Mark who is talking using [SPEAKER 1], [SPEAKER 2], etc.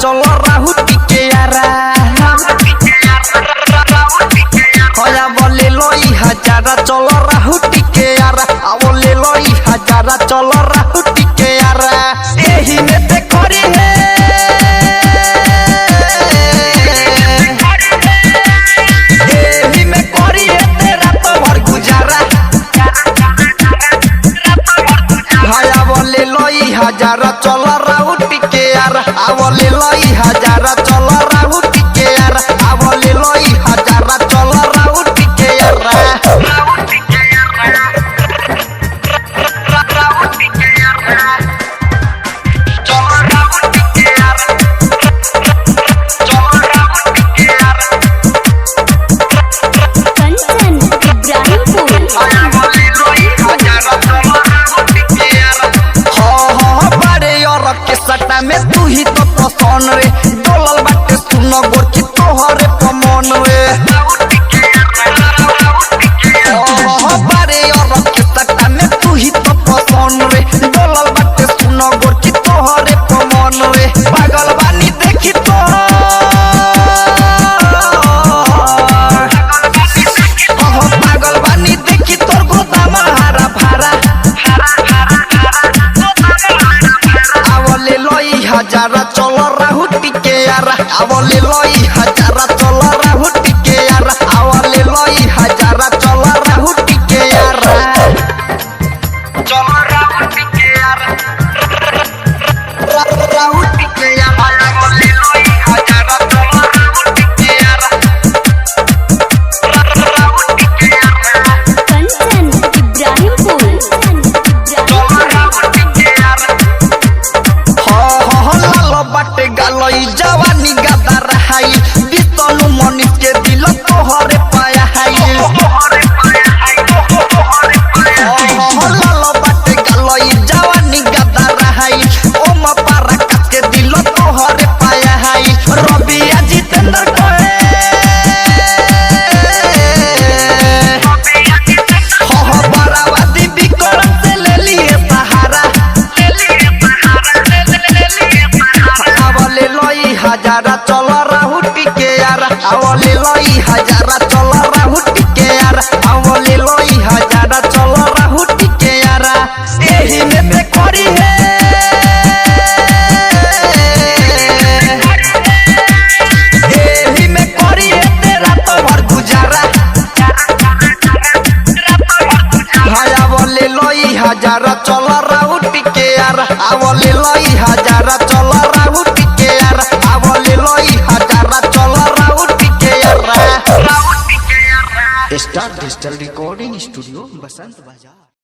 [SPEAKER 1] चलो राहु टिके यारा होया बोले लोई हजारा चलो राहु टिके यारा बोले लोई हजारा चलो राहु टिके यारा एही में ते करी है एही में करी है तेरा तो भर गुजारा होया बोले लोई हजारा चलो राहु टिके यारा बोले लोई हजारा चलो राहु टिके यारा बोले लोई हजारा चलो राहु टिके यारा सटा में तू ही तो पसंद रे डोलल बाटे सुन गोरकी तोहरे पमन रे बारे और के सटा में तू ही तो पसंद रे डोलल बाटे सुन गोरकी तोहरे पमन रे पागल बानी देखी तो पागल बानी देखी तोर गोदाम हारा भारा हजारा चलो राहु टिके यारा बोले लोई हजारा चलो राहु टिके यारा बोले लोई हजारा चलो राहु टिके यारा चलो राहु टिके यारा राहु टिके यारा बोले लोई हजारा चलो राहु टिके यारा राहु टिके यारा
[SPEAKER 2] कंचन इब्राहिमपुर
[SPEAKER 1] चलो राहु टिके यारा बाटे गालई जवानी गादा रहाई बितनु मनीष के दिल तोहरे पाया हाई लालो बाटे गालई जवानी गादा रहाई ओम पारा काट के दिल तोहरे पाया हाई रबिया जितेंद्र कोए हो बरावादी बिक्रम से ले लिए सहारा हजारा चलो राहु टिके यारा बोले लोई हजारा चलो राहु टिके यारा बोले लोई हजारा चलो राहु टिके यारा एही में ते करी है एही में करी है तेरा तो भर गुजारा भाया बोले लोई हजारा चलो राहु टिके यारा बोले लोई हजारा चलो राहु टिके यारा बोले लोई हजारा चलो राहु टिके यारा
[SPEAKER 3] स्टार डिजिटल रिकॉर्डिंग स्टूडियो बसंत बाजार।